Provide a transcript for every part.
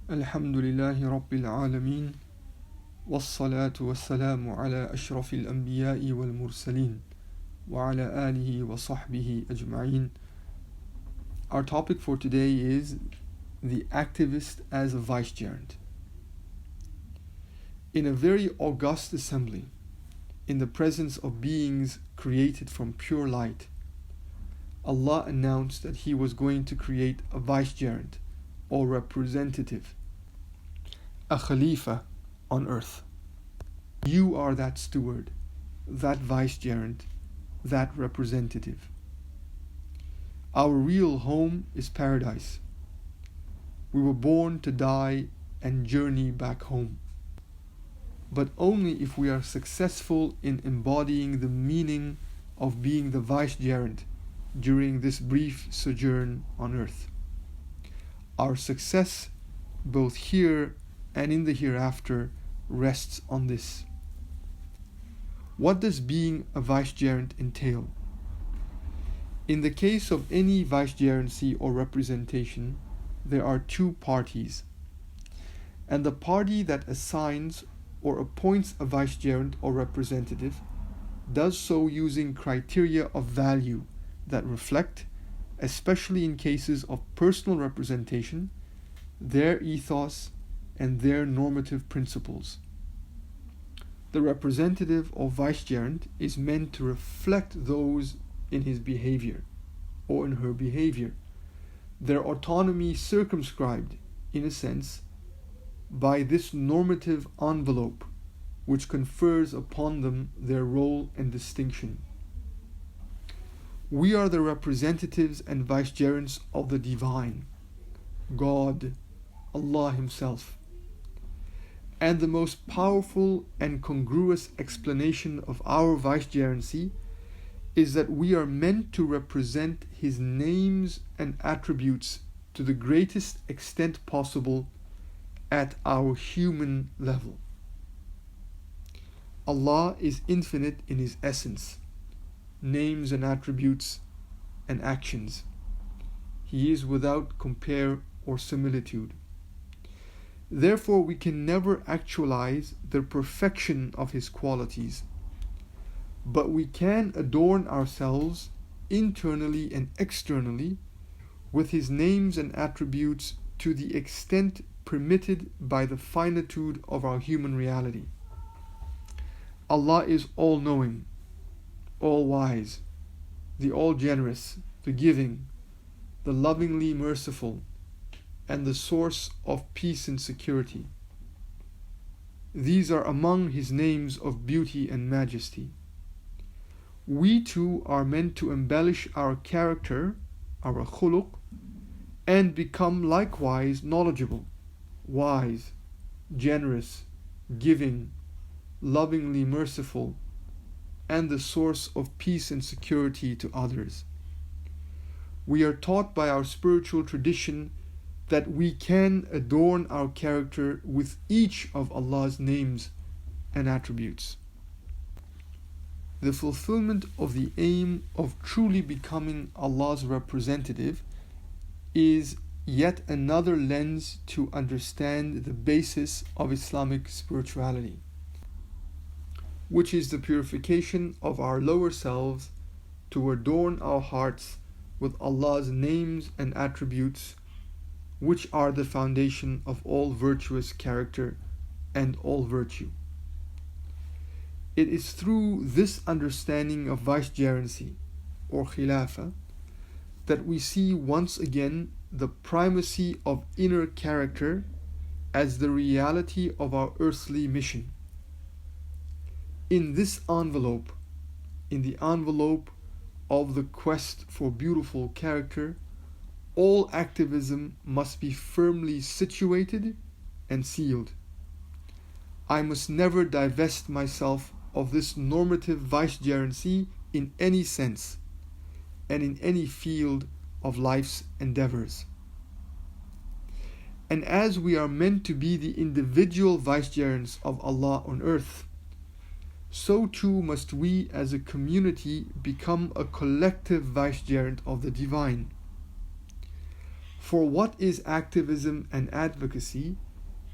الحمد لله رب العالمين والصلاة والسلام على أشرف الأنبياء والمرسلين وعلى آله وصحبه أجمعين. Our topic for today is the activist as a vicegerent. In a very august assembly, in the presence of beings created from pure light, Allah announced that He was going to create a vicegerent or representative, a Khalifa on earth. You are that steward, that vicegerent, that representative. Our real home is paradise. We were born to die and journey back home. But only if we are successful in embodying the meaning of being the vicegerent during this brief sojourn on earth. Our success, both here and in the hereafter, rests on this. What does being a vicegerent entail? In the case of any vicegerency or representation, there are two parties, and the party that assigns or appoints a vicegerent or representative does so using criteria of value that reflect, especially in cases of personal representation, their ethos and their normative principles. The representative or vicegerent is meant to reflect those in his behaviour or in her behaviour, their autonomy circumscribed, in a sense, by this normative envelope which confers upon them their role and distinction. We are the representatives and vicegerents of the divine, God, Allah Himself. And the most powerful and congruous explanation of our vicegerency is that we are meant to represent His names and attributes to the greatest extent possible at our human level. Allah is infinite in His essence, names and attributes and actions. He is without compare or similitude. Therefore, we can never actualize the perfection of His qualities, but we can adorn ourselves internally and externally with His names and attributes to the extent permitted by the finitude of our human reality. Allah is all-knowing, all-wise, the all-generous, the giving, the lovingly merciful, and the source of peace and security. These are among His names of beauty and majesty. We too are meant to embellish our character, our khuluq, and become likewise knowledgeable, wise, generous, giving, lovingly merciful, and the source of peace and security to others. We are taught by our spiritual tradition that we can adorn our character with each of Allah's names and attributes. The fulfillment of the aim of truly becoming Allah's representative is yet another lens to understand the basis of Islamic spirituality, which is the purification of our lower selves to adorn our hearts with Allah's names and attributes, which are the foundation of all virtuous character and all virtue. It is through this understanding of vicegerency, or Khalifa, that we see once again the primacy of inner character as the reality of our earthly mission. In this envelope, in the envelope of the quest for beautiful character, all activism must be firmly situated and sealed. I must never divest myself of this normative vicegerency in any sense and in any field of life's endeavors. And as we are meant to be the individual vicegerents of Allah on earth, so too must we as a community become a collective vicegerent of the divine. For what is activism and advocacy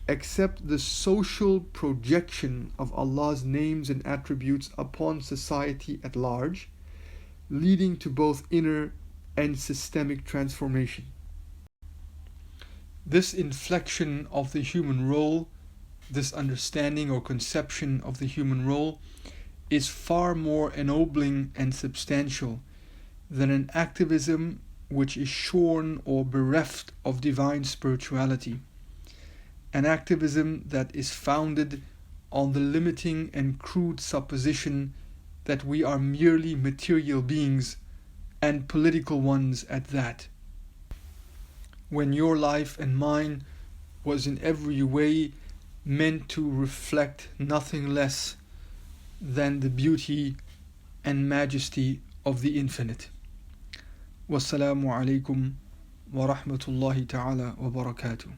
except the social projection of Allah's names and attributes upon society at large, leading to both inner and systemic transformation? This inflection of the human role, this understanding or conception of the human role, is far more ennobling and substantial than an activism which is shorn or bereft of divine spirituality, an activism that is founded on the limiting and crude supposition that we are merely material beings, and political ones at that. When your life and mine was in every way meant to reflect nothing less than the beauty and majesty of the infinite. Wassalamu alaikum wa rahmatullahi ta'ala wa barakatuh.